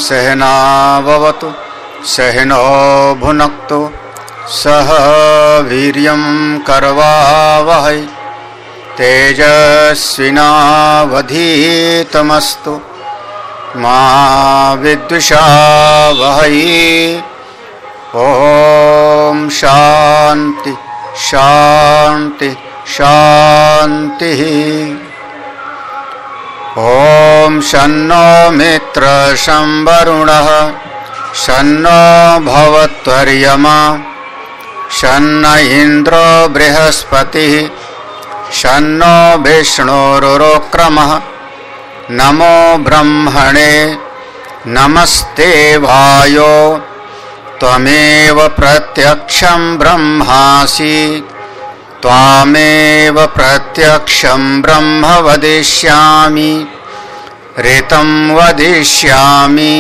सहनाववतु सहनो भुनक्तु सह वीर्यं करवावहै तेजस्विनावधीतमस्तु मा विद्विषावहै। ओम शांति शांति शांति। ओम शन्नो मित्रशं वरुणः शन्नो भवत्वर्यमा शन्न इंद्रो बृहस्पतिः शन्नो विष्णुरुक्रमः। नमो ब्रह्मणे नमस्ते वायो त्वमेव प्रत्यक्षं ब्रह्मासि त्वामेव प्रत्यक्षं ब्रह्म वदिष्यामि ऋतं वदिष्यामि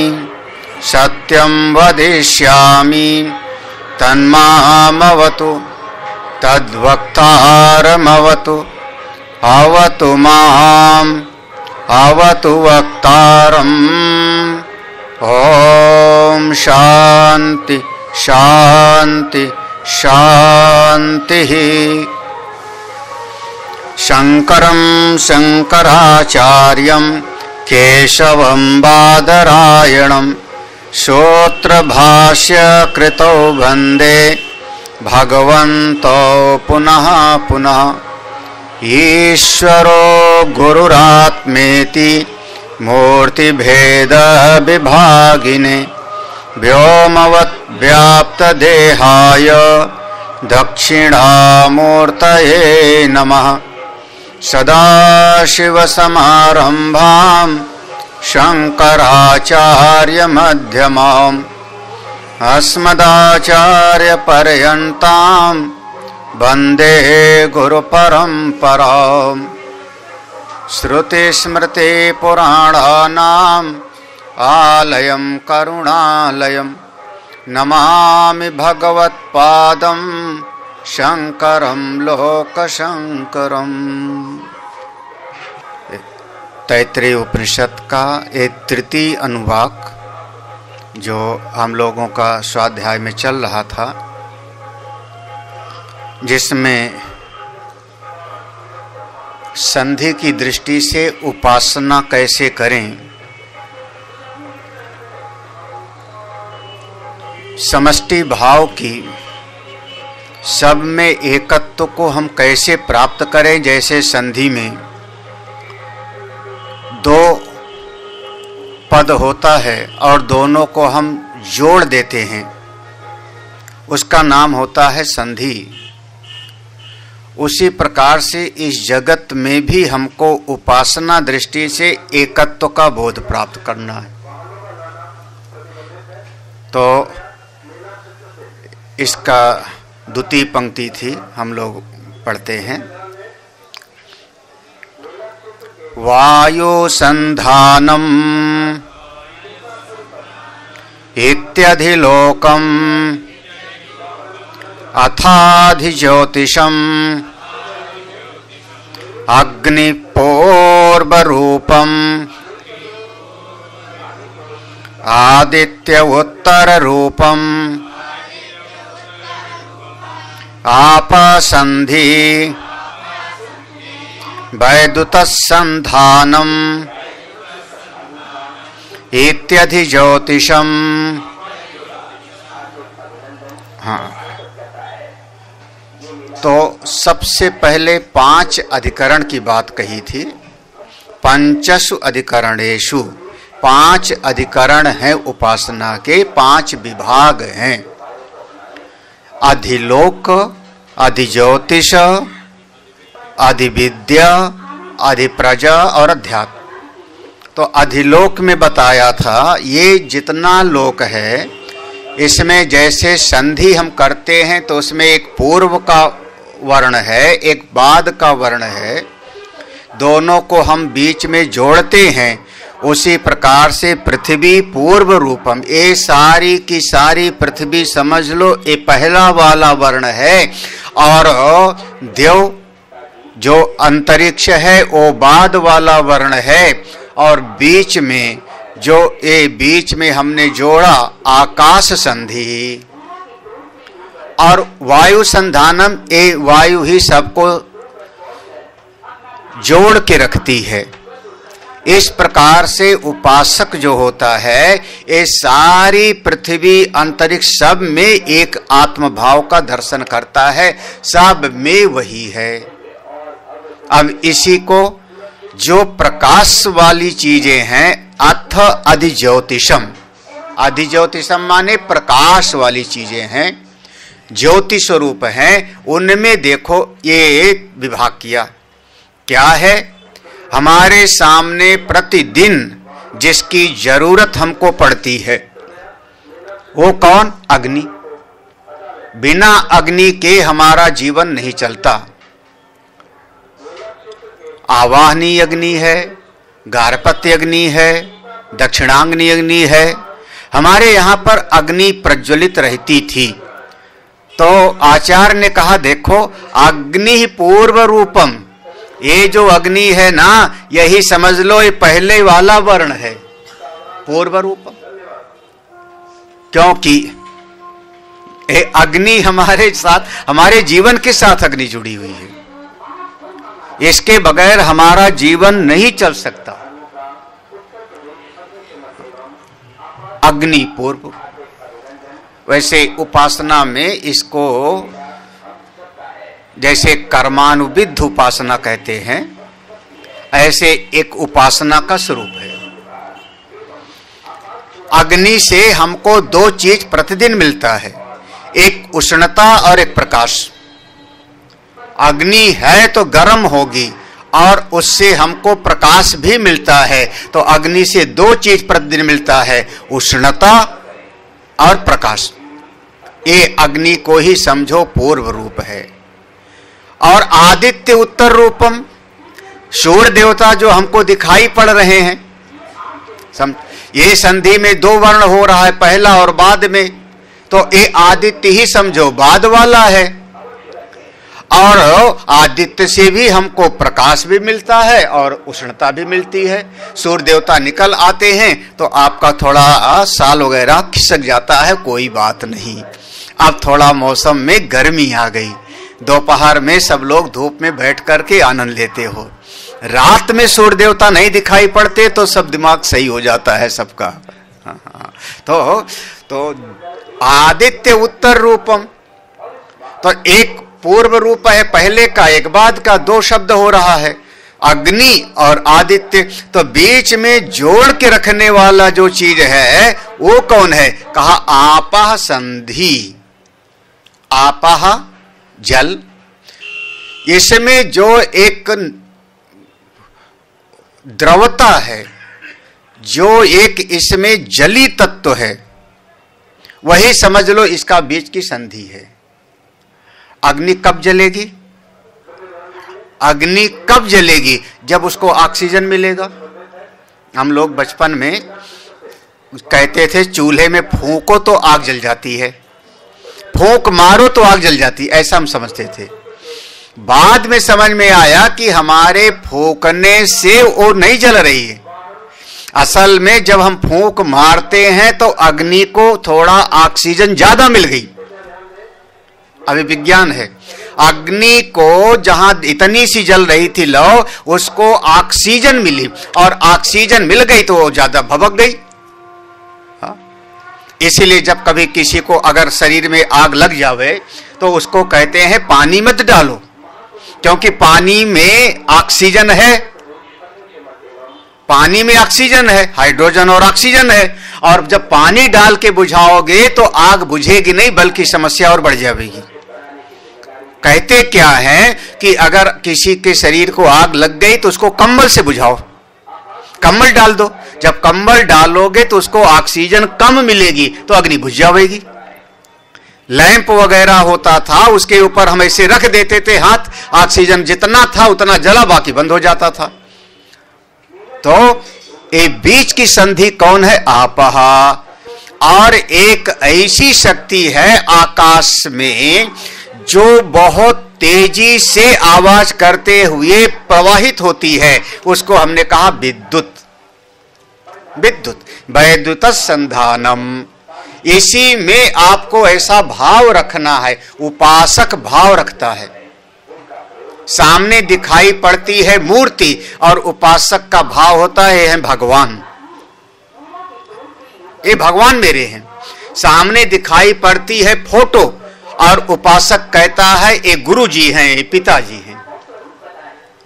सत्यं वदिष्यामि तन्मामवतु तद्वक्तारमवतु अवतु माम् अवतु वक्तारम्। ओम शांति शांति शांति। शंकरं शंकराचार्यं केशवं बादरायणं सूत्रभाष्यकृतौ वन्दे भगवन्तौ पुनः पुनः। ईश्वरो गुरुरात्मेति मूर्तिभेद विभागिने व्योमवद्व्याप्तदेहाय दक्षिणामूर्तये नमः। सदाशिवसमारम्भां शङ्कराचार्यमध्यमाम् अस्मदाचार्यपर्यन्तां वन्दे गुरुपरम्पराम्। श्रुतिस्मृतिपुराणानाम् आलयं करुणालयं नमामि भगवत्पादं शंकरं लोकशंकरम्। तैत्तिरीय उपनिषद का एक तृतीय अनुवाक जो हम लोगों का स्वाध्याय में चल रहा था, जिसमें संधि की दृष्टि से उपासना कैसे करें, समष्टि भाव की सब में एकत्व को हम कैसे प्राप्त करें। जैसे संधि में दो पद होता है और दोनों को हम जोड़ देते हैं, उसका नाम होता है संधि। उसी प्रकार से इस जगत में भी हमको उपासना दृष्टि से एकत्व का बोध प्राप्त करना है। तो इसका द्वितीय पंक्ति थी, हम लोग पढ़ते हैं। वायु संधानम इत्यधिलोकम अथाधिज्योतिषम् अग्निपूर्वरूपम् आदित्य उत्तररूपम् आपसंधि वैद्युतसंधानम् इत्यधिज्योतिषम्। हाँ, तो सबसे पहले 5 अधिकरण की बात कही थी। पंचसु अधिकरणेषु, 5 अधिकरण हैं उपासना के, 5 विभाग हैं। अधिलोक, अधिज्योतिष, अधिविद्या, अधिप्रजा और अध्यात्म। तो अधिलोक में बताया था ये जितना लोक है, इसमें जैसे संधि हम करते हैं तो उसमें एक पूर्व का वर्ण है, एक बाद का वर्ण है, दोनों को हम बीच में जोड़ते हैं। उसी प्रकार से पृथ्वी पूर्व रूपम, ये सारी की सारी पृथ्वी समझ लो ये पहला वाला वर्ण है, और देव जो अंतरिक्ष है वो बाद वाला वर्ण है, और बीच में जो ये बीच में हमने जोड़ा आकाश संधि और वायु संधानम, ये वायु ही सबको जोड़ के रखती है। इस प्रकार से उपासक जो होता है ये सारी पृथ्वी अंतरिक्ष सब में एक आत्म भाव का दर्शन करता है, सब में वही है। अब इसी को जो प्रकाश वाली चीजें हैं, अथ अधिज्योतिषम, अधिज्योतिषम माने प्रकाश वाली चीजें हैं, ज्योति स्वरूप हैं, उनमें देखो ये विभाग किया। क्या है? हमारे सामने प्रतिदिन जिसकी जरूरत हमको पड़ती है वो कौन? अग्नि। बिना अग्नि के हमारा जीवन नहीं चलता। आवाहनी अग्नि है, गार्हपत्य अग्नि है, दक्षिणाग्नि अग्नि है। हमारे यहां पर अग्नि प्रज्वलित रहती थी, तो आचार्य ने कहा देखो अग्नि पूर्व रूपम, ये जो अग्नि है ना, यही समझ लो ये पहले वाला वर्ण है, पूर्व रूपम। क्योंकि ये अग्नि हमारे साथ, हमारे जीवन के साथ अग्नि जुड़ी हुई है, इसके बगैर हमारा जीवन नहीं चल सकता। अग्नि पूर्व। वैसे उपासना में इसको जैसे कर्मानुविद्ध उपासना कहते हैं, ऐसे एक उपासना का स्वरूप है। अग्नि से हमको दो चीज प्रतिदिन मिलता है, एक उष्णता और एक प्रकाश। अग्नि है तो गर्म होगी और उससे हमको प्रकाश भी मिलता है। तो अग्नि से दो चीज प्रतिदिन मिलता है, उष्णता और प्रकाश। ये अग्नि को ही समझो पूर्व रूप है। और आदित्य उत्तर रूपम, सूर्य देवता जो हमको दिखाई पड़ रहे हैं, ये संधि में दो वर्ण हो रहा है, पहला और बाद में, तो ये आदित्य ही समझो बाद वाला है। और आदित्य से भी हमको प्रकाश भी मिलता है और उष्णता भी मिलती है। सूर्य देवता निकल आते हैं तो आपका थोड़ा साल वगैरह खिसक जाता है, कोई बात नहीं। अब थोड़ा मौसम में गर्मी आ गई, दोपहर में सब लोग धूप में बैठ करके आनंद लेते हो। रात में सूर्य देवता नहीं दिखाई पड़ते तो सब दिमाग सही हो जाता है सबका। तो आदित्य उत्तर रूपम, तो एक पूर्व रूप है पहले का, एक बाद का, दो शब्द हो रहा है, अग्नि और आदित्य। तो बीच में जोड़ के रखने वाला जो चीज है वो कौन है? कहा आपः संधि। आपः जल, इसमें जो एक द्रवता है, जो एक इसमें जली तत्व है, वही समझ लो इसका बीच की संधि है। अग्नि कब जलेगी? अग्नि कब जलेगी? जब उसको ऑक्सीजन मिलेगा। हम लोग बचपन में कहते थे चूल्हे में फूंको तो आग जल जाती है, फूंक मारो तो आग जल जाती, ऐसा हम समझते थे। बाद में समझ में आया कि हमारे फूंकने से वो नहीं जल रही है। असल में जब हम फूंक मारते हैं तो अग्नि को थोड़ा ऑक्सीजन ज्यादा मिल गई। अभी विज्ञान है, अग्नि को जहां इतनी सी जल रही थी लौ, उसको ऑक्सीजन मिली और ऑक्सीजन मिल गई तो वो ज्यादा भभक गई। इसीलिए जब कभी किसी को अगर शरीर में आग लग जावे तो उसको कहते हैं पानी मत डालो, क्योंकि पानी में ऑक्सीजन है, पानी में ऑक्सीजन है, हाइड्रोजन और ऑक्सीजन है। और जब पानी डाल के बुझाओगे तो आग बुझेगी नहीं बल्कि समस्या और बढ़ जाएगी। कहते क्या है कि अगर किसी के शरीर को आग लग गई तो उसको कंबल से बुझाओ, कंबल डाल दो। जब कंबल डालोगे तो उसको ऑक्सीजन कम मिलेगी तो अग्नि बुझ जाएगी। लैंप वगैरह होता था, उसके ऊपर हम ऐसे रख देते थे हाथ, ऑक्सीजन जितना था उतना जला, बाकी बंद हो जाता था। तो ये बीच की संधि कौन है? आपः। और एक ऐसी शक्ति है आकाश में जो बहुत तेजी से आवाज करते हुए प्रवाहित होती है, उसको हमने कहा विद्युत। विद्युत वैद्युत संधानम। इसी में आपको ऐसा भाव रखना है, उपासक भाव रखता है। सामने दिखाई पड़ती है मूर्ति और उपासक का भाव होता है भगवान, ये भगवान मेरे हैं। सामने दिखाई पड़ती है फोटो और उपासक कहता है ये गुरु जी हैं, ये पिताजी हैं।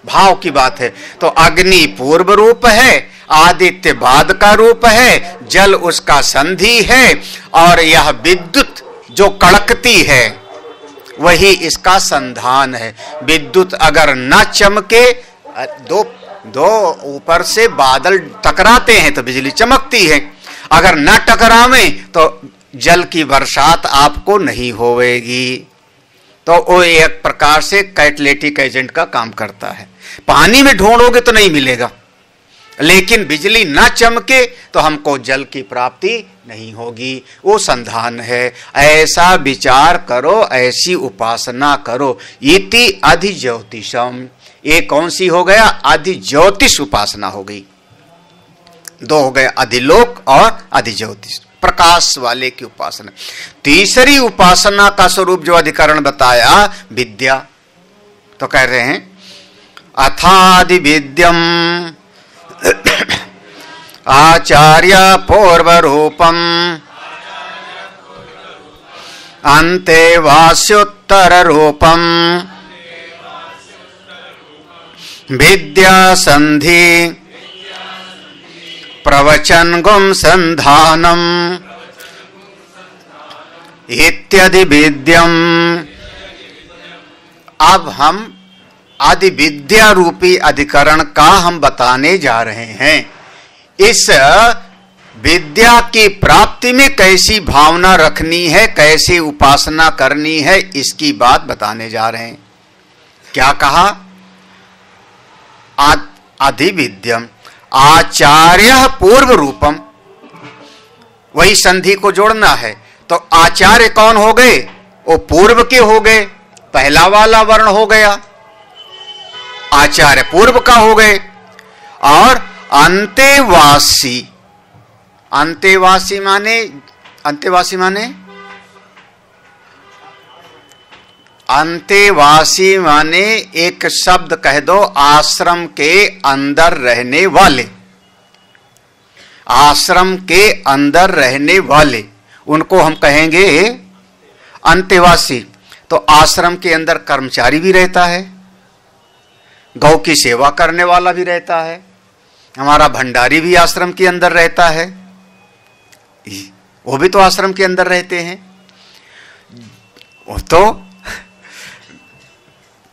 भाव की बात है। तो अग्नि पूर्व रूप है, आदित्य बाद का रूप है, जल उसका संधि है, और यह विद्युत जो कड़कती है वही इसका संधान है। विद्युत अगर न चमके, दो ऊपर से बादल टकराते हैं तो बिजली चमकती है, अगर न टकरावे तो जल की बरसात आपको नहीं होवेगी। तो वो एक प्रकार से कैटालिटिक एजेंट का काम करता है। पानी में ढूंढोगे तो नहीं मिलेगा, लेकिन बिजली न चमके तो हमको जल की प्राप्ति नहीं होगी, वो संधान है। ऐसा विचार करो, ऐसी उपासना करो। इति अधिज्योतिषम, ये कौन सी हो गया? अधिज्योतिष उपासना हो गई। दो हो गए, अधिलोक और अधिज्योतिष, प्रकाश वाले की उपासना। तीसरी उपासना का स्वरूप जो अधिकरण बताया विद्या, तो कह रहे हैं अथादि विद्यम आचार्य पूर्व रूपम अन्ते वास्योत्तर रूपम विद्या संधि प्रवचन गुम संधानम इत्यादि विद्यम। अब हम आदि विद्या रूपी अधिकरण का हम बताने जा रहे हैं। इस विद्या की प्राप्ति में कैसी भावना रखनी है, कैसी उपासना करनी है, इसकी बात बताने जा रहे हैं। क्या कहा? अधिविद्यम आचार्य पूर्व रूपम, वही संधि को जोड़ना है। तो आचार्य कौन हो गए? वो पूर्व के हो गए, पहला वाला वर्ण हो गया, आचार्य पूर्व का हो गए। और अंतेवासी, अंतेवासी माने, अंतेवासी माने, अंतेवासी माने एक शब्द कह दो, आश्रम के अंदर रहने वाले, आश्रम के अंदर रहने वाले, उनको हम कहेंगे अंतेवासी। तो आश्रम के अंदर कर्मचारी भी रहता है, गौ की सेवा करने वाला भी रहता है, हमारा भंडारी भी आश्रम के अंदर रहता है, वो भी तो आश्रम के अंदर रहते हैं। तो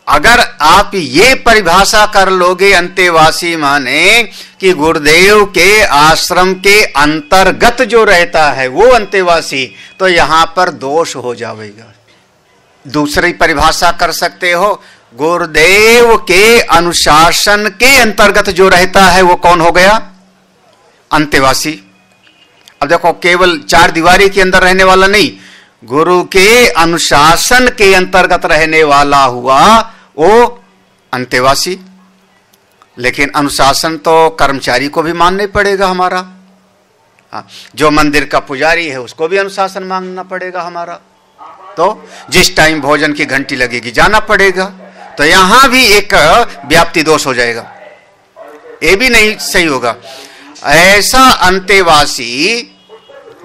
अगर आप ये परिभाषा कर लोगे अंतेवासी माने कि गुरुदेव के आश्रम के अंतर्गत जो रहता है वो अंतेवासी, तो यहां पर दोष हो जाएगा। दूसरी परिभाषा कर सकते हो, गुरुदेव के अनुशासन के अंतर्गत जो रहता है वो कौन हो गया? अंतेवासी। अब देखो, केवल चार दीवारी के अंदर रहने वाला नहीं, गुरु के अनुशासन के अंतर्गत रहने वाला हुआ वो अंतेवासी। लेकिन अनुशासन तो कर्मचारी को भी मानना पड़ेगा हमारा। जो मंदिर का पुजारी है उसको भी अनुशासन मानना पड़ेगा हमारा। तो जिस टाइम भोजन की घंटी लगेगी जाना पड़ेगा। तो यहां भी एक व्याप्ति दोष हो जाएगा, ये भी नहीं सही होगा। ऐसा अंतेवासी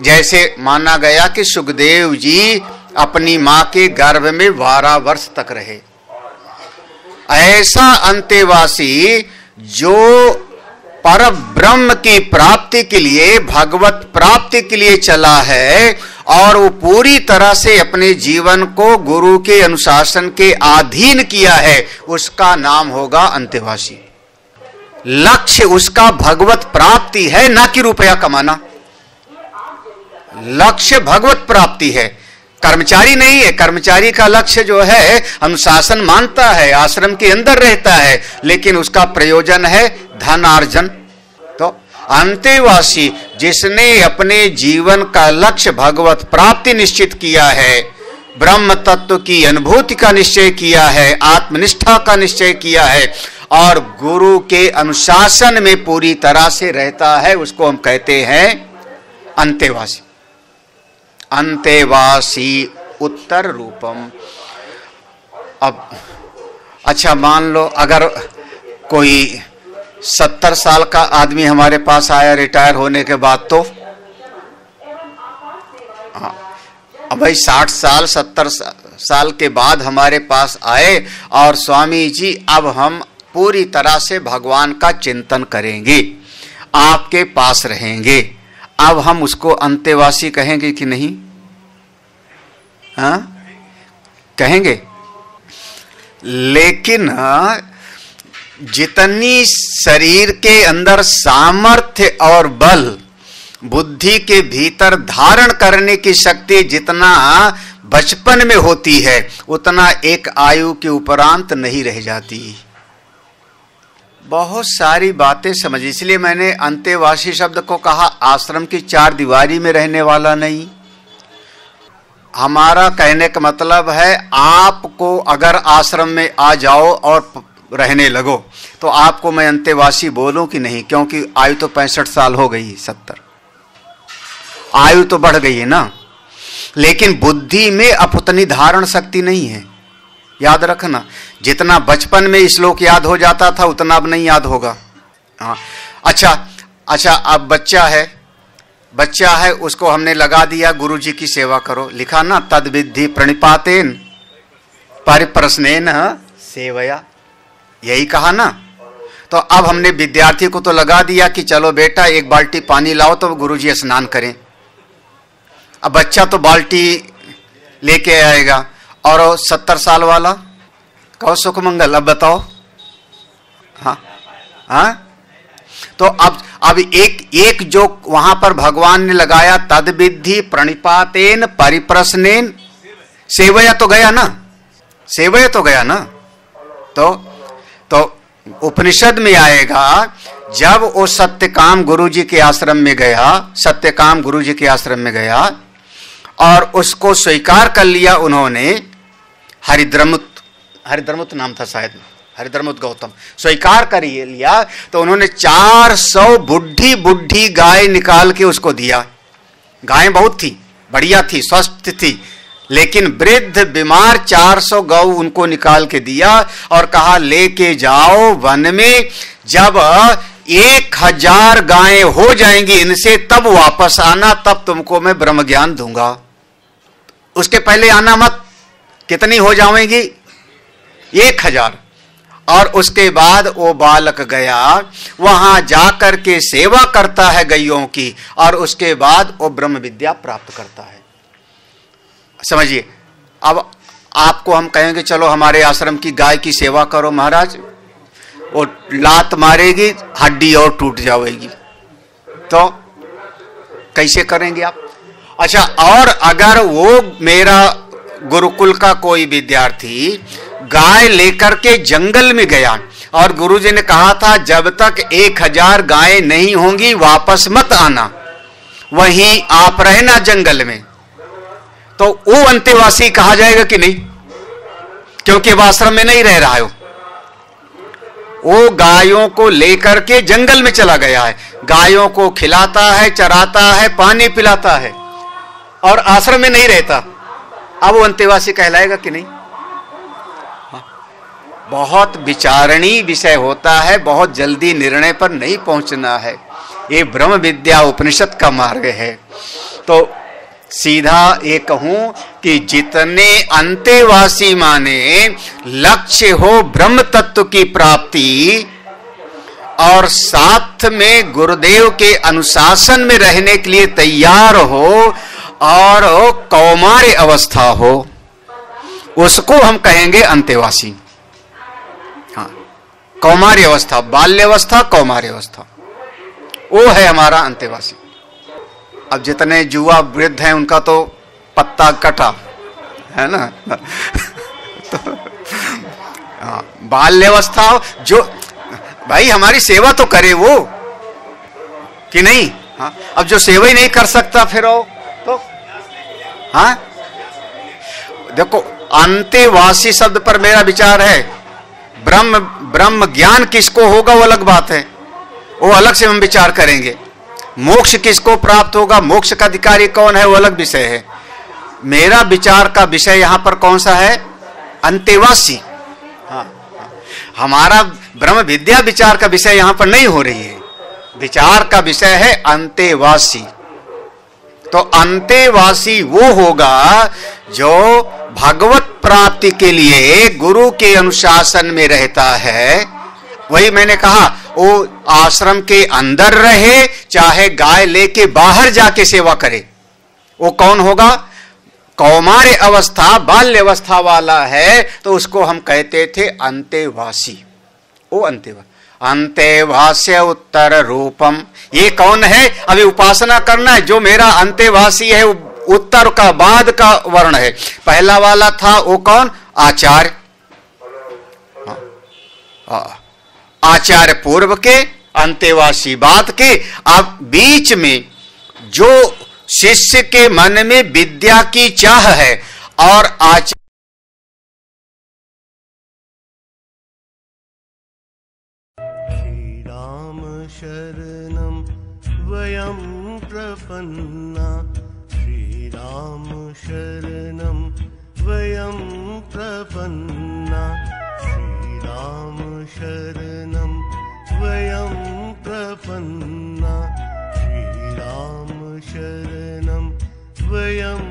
जैसे माना गया कि सुखदेव जी अपनी मां के गर्भ में 12 वर्ष तक रहे, ऐसा अंतेवासी जो पर ब्रह्म की प्राप्ति के लिए, भगवत प्राप्ति के लिए चला है और वो पूरी तरह से अपने जीवन को गुरु के अनुशासन के अधीन किया है, उसका नाम होगा अंतेवासी। लक्ष्य उसका भगवत प्राप्ति है, ना कि रुपया कमाना। लक्ष्य भगवत प्राप्ति है, कर्मचारी नहीं है। कर्मचारी का लक्ष्य जो है अनुशासन मानता है, आश्रम के अंदर रहता है, लेकिन उसका प्रयोजन है धनार्जन। तो अंतेवासी जिसने अपने जीवन का लक्ष्य भगवत प्राप्ति निश्चित किया है, ब्रह्म तत्व की अनुभूति का निश्चय किया है, आत्मनिष्ठा का निश्चय किया है और गुरु के अनुशासन में पूरी तरह से रहता है, उसको हम कहते हैं अंतेवासी। अंतेवासी उत्तर रूपम। अब अच्छा मान लो अगर कोई 70 साल का आदमी हमारे पास आया रिटायर होने के बाद, तो अब भाई 60 साल 70 साल के बाद हमारे पास आए और स्वामी जी अब हम पूरी तरह से भगवान का चिंतन करेंगे, आपके पास रहेंगे, अब हम उसको अंतेवासी कहेंगे कि नहीं? हाँ कहेंगे। लेकिन जितनी शरीर के अंदर सामर्थ्य और बल, बुद्धि के भीतर धारण करने की शक्ति जितना बचपन में होती है, उतना एक आयु के उपरांत नहीं रह जाती। बहुत सारी बातें समझ, इसलिए मैंने अंतेवासी शब्द को कहा। आश्रम की 4 दीवारी में रहने वाला नहीं। हमारा कहने का मतलब है आपको अगर आश्रम में आ जाओ और रहने लगो तो आपको मैं अंतेवासी बोलूं कि नहीं? क्योंकि आयु तो 65 साल हो गई, 70 आयु तो बढ़ गई है ना, लेकिन बुद्धि में अब उतनी धारण शक्ति नहीं है। याद रखना, जितना बचपन में श्लोक याद हो जाता था उतना अब नहीं याद होगा। हाँ अच्छा अब बच्चा है उसको हमने लगा दिया गुरु जी की सेवा करो, लिखा ना तद विद्धि प्रणिपातेन परिप्रश्नेन सेवया, यही कहा ना। तो अब हमने विद्यार्थी को तो लगा दिया कि चलो बेटा 1 बाल्टी पानी लाओ तो गुरु जी स्नान करें। अब बच्चा तो बाल्टी लेके आएगा और 70 साल वाला कहो सुख मंगल। अब बताओ। हाँ तो अब एक जो वहां पर भगवान ने लगाया तद विद्धि प्रणिपातेन परिप्रश्नेन सेवया तो गया ना, सेवया तो गया ना। तो उपनिषद में आएगा जब वो सत्यकाम गुरुजी के आश्रम में गया, सत्यकाम गुरुजी के आश्रम में गया और उसको स्वीकार कर लिया उन्होंने। हरिद्रमुत नाम था शायद, हरिद्रमुत गौतम स्वीकार कर लिया तो उन्होंने 400 बुढ़ी गाय निकाल के उसको दिया। गाय बहुत थी, बढ़िया थी, स्वस्थ थी, लेकिन वृद्ध बीमार 400 गौ उनको निकाल के दिया और कहा लेके जाओ वन में, जब 1000 गायें हो जाएंगी इनसे तब वापस आना, तब तुमको मैं ब्रह्म ज्ञान दूंगा, उसके पहले आना मत। कितनी हो जाएंगी? 1000। और उसके बाद वो बालक गया, वहां जाकर के सेवा करता है गैयों की और उसके बाद वो ब्रह्म विद्या प्राप्त करता है। समझिए, अब आपको हम कहेंगे चलो हमारे आश्रम की गाय की सेवा करो महाराज, वो लात मारेगी हड्डी और टूट जाएगी, तो कैसे करेंगे आप? अच्छा, और अगर वो मेरा गुरुकुल का कोई विद्यार्थी गाय लेकर के जंगल में गया और गुरुजी ने कहा था जब तक 1000 गायें नहीं होंगी वापस मत आना, वहीं आप रहना जंगल में, तो वो अंतेवासी कहा जाएगा कि नहीं? क्योंकि वह आश्रम में नहीं रह रहा है, वो गायों को लेकर के जंगल में चला गया है, गायों को खिलाता है, चराता है, पानी पिलाता है और आश्रम में नहीं रहता। अब वो अंतेवासी कहलाएगा कि नहीं? बहुत विचारणीय विषय होता है, बहुत जल्दी निर्णय पर नहीं पहुंचना है। ये ब्रह्म विद्या उपनिषद का मार्ग है। तो सीधा ये कहूं कि जितने अंतेवासी माने लक्ष्य हो ब्रह्म तत्व की प्राप्ति और साथ में गुरुदेव के अनुशासन में रहने के लिए तैयार हो और कौमार्य अवस्था हो, उसको हम कहेंगे अंतेवासी। हाँ, कौमार्य अवस्था, बाल्यावस्था, कौमार्य अवस्था, वो है हमारा अंतेवासी। अब जितने युवा वृद्ध हैं उनका तो पत्ता कटा है ना। तो हाँ, बाल्यावस्था जो भाई हमारी सेवा तो करे वो कि नहीं? हाँ, अब जो सेवा ही नहीं कर सकता फिर वो तो हाँ। देखो, अंतेवासी शब्द पर मेरा विचार है ब्रह्म ब्रह्म ज्ञान किसको होगा वो अलग बात है, वो अलग से हम विचार करेंगे। मोक्ष किसको प्राप्त होगा, मोक्ष का अधिकारी कौन है, वो अलग विषय है। मेरा विचार का विषय यहां पर कौन सा है, अंतेवासी। हाँ, हमारा ब्रह्म विद्या विचार का विषय यहां पर नहीं हो रही है, विचार का विषय है अंतेवासी। तो अंतेवासी वो होगा जो भगवत प्राप्ति के लिए गुरु के अनुशासन में रहता है। वही मैंने कहा, वो आश्रम के अंदर रहे चाहे गाय लेके बाहर जाके सेवा करे, वो कौन होगा, कौमार्य अवस्था बाल्य अवस्था वाला है, तो उसको हम कहते थे अंतेवासी। वो अंतेवास्य उत्तर रूपम, ये कौन है, अभी उपासना करना है। जो मेरा अंतेवासी है उत्तर का बाद का वर्ण है, पहला वाला था वो कौन, आचार्य। आचार्य पूर्व के, अंतेवासी बाद के। अब बीच में जो शिष्य के मन में विद्या की चाह है और आचार्य श्री राम शरणं वयं प्रपन्ना, श्री राम शरणं वयं प्रपन्ना, श्री राम शरणं वयं प्रपन्ना, श्री राम शरणं वयं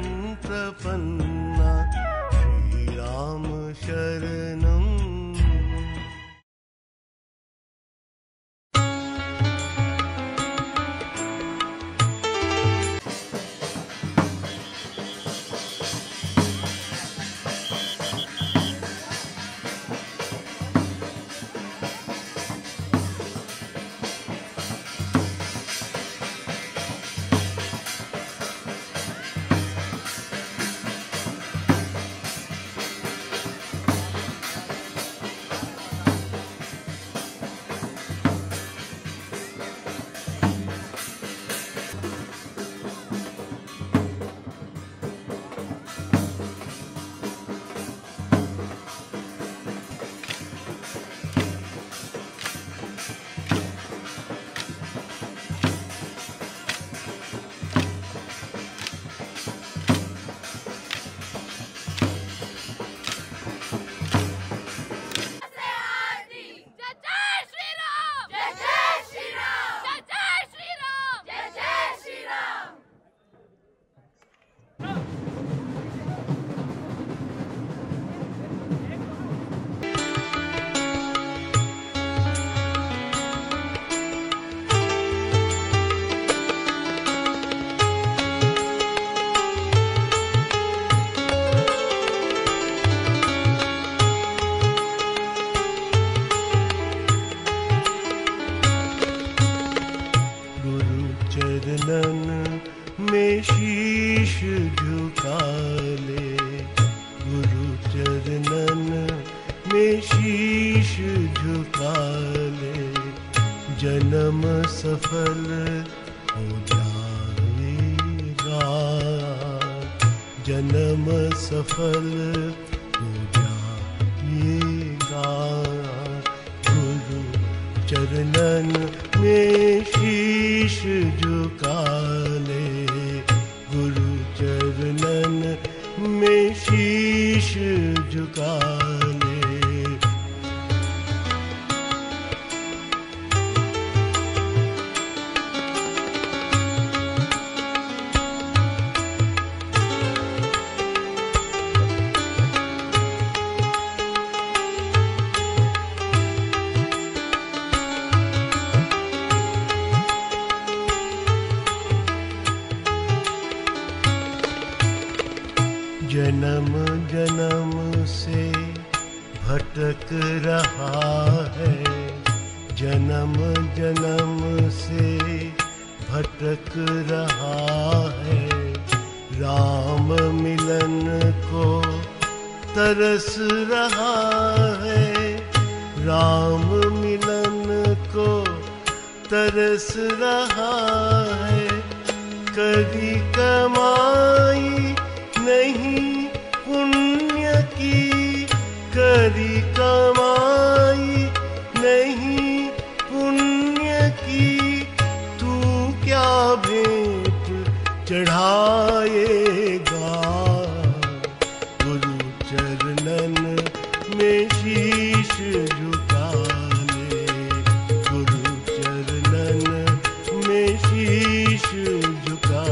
प्रपन्ना, श्री राम शरणं। शीश झुका ले, गुरु चरणन में शीश झुका ले, जन्म सफल हो जाएगा, जन्म सफल हो जाएगा। गुरु चरणन में शीश झुका ले, गुरु चरणन में शीश झुका ले। जन्म जन्म से भटक रहा है, जन्म जन्म से भटक रहा है, राम मिलन को तरस रहा है, राम मिलन को तरस रहा है। कभी कमाई नहीं पुण्य की, करी कमाई में शीश झुका ले, गुरु चरणन में शीश झुका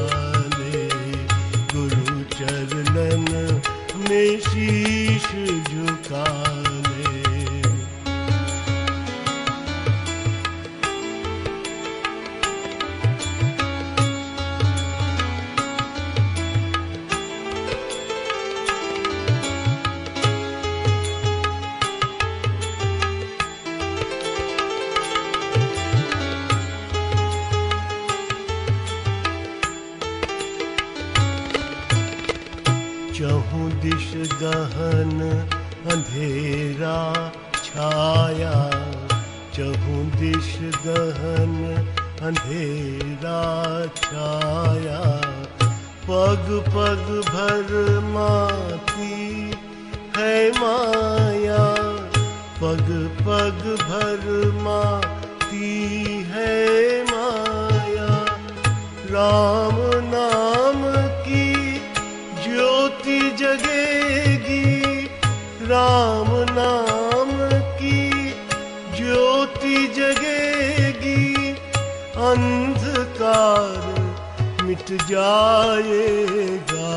ले, गुरु चरणन में शीश झुका ले। चहुं दिश गहन अंधेरा छाया, चहुं दिश गहन अंधेरा छाया, पग पग भर माती है माया, पग पग भर माती है माया। राम नाम की ज्योति जगेगी, राम नाम की ज्योति जगेगी, अंधकार मिट जाएगा,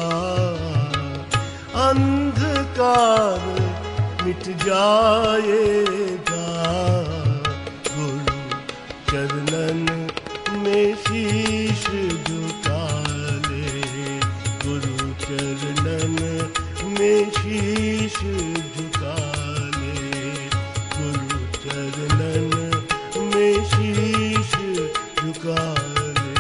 अंधकार मिट जाएगा। गुरु चरणन में शीश झुका ले, गुरु चरणन में शीश झुका ले, गुरु चरणन में शीश झुका ले।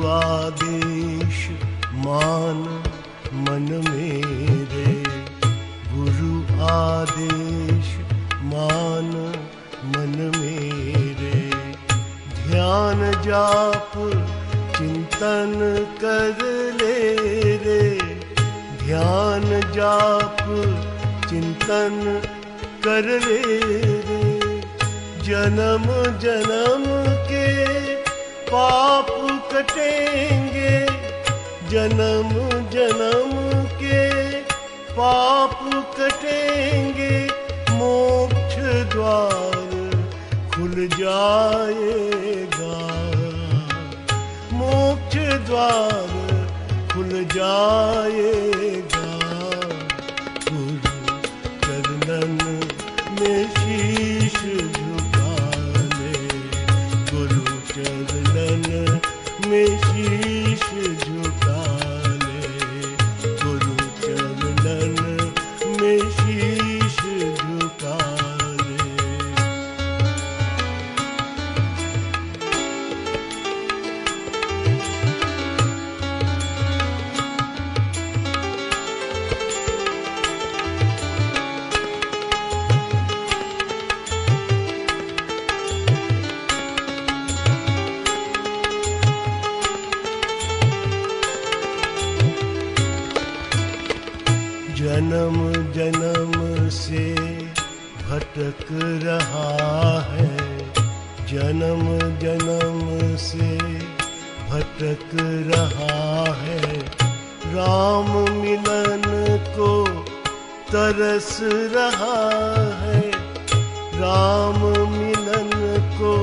आदेश मान मन मेरे, गुरु आदेश मान मन मेरे, ध्यान जाप चिंतन कर ले रे, ध्यान जाप चिंतन कर ले रे। जन्म जन्म के पाप कटेंगे, जन्म जन्म के पाप कटेंगे, मोक्ष द्वार खुल जाएगा, मोक्ष द्वार खुल जाएगा। गुरु चरणन में शीश झुका ले, गुरु चरणन में शीश झुका ले, गुरु चरणन में शीश झुका ले। जन्म जन्म से भटक रहा है, जन्म जन्म से भटक रहा है, राम मिलन को तरस रहा है, राम मिलन को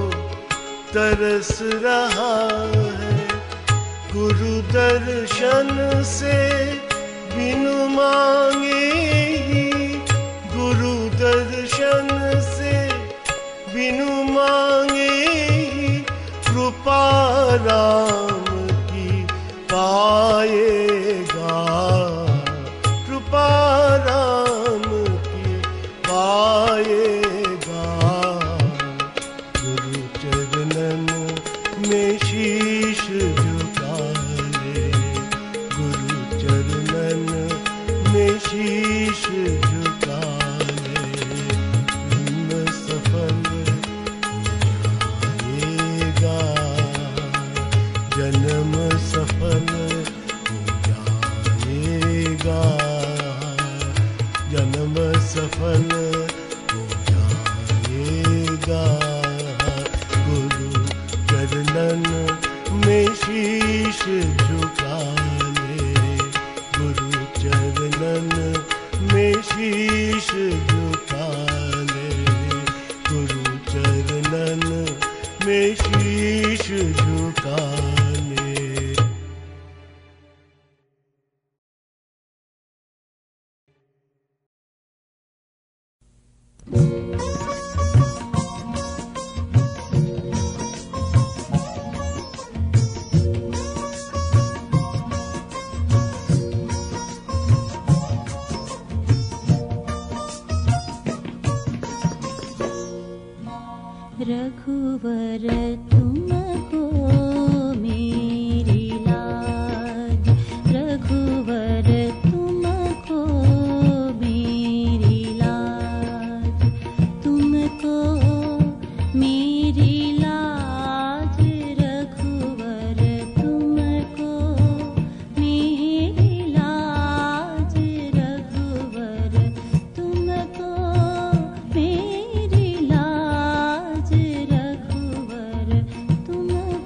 तरस रहा है। गुरु दर्शन से बिनु मांगे ही, गुरु दर्शन से बिनु मांगे ही, कृपा राम की पाएगा, कृपा राम की पाएगा। गुरु चरणन में शीश झुका ले, गुरु चरणन में शीश झुका ले। न सफल हो झुका ले, गुरु चरणन में शीश झुका ले, गुरु चरणन में शीश झुका ले। रघुवर तुमको मेरी लाज, रघुवर तुमको मेरी लाज, तुमको मेरी लाज, रघुवर तुमको मेरी लाज, रघुवर तुमको मेरी लाज, रघुवर तुमको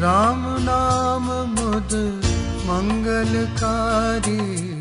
राम नाम मुद मंगलकारी।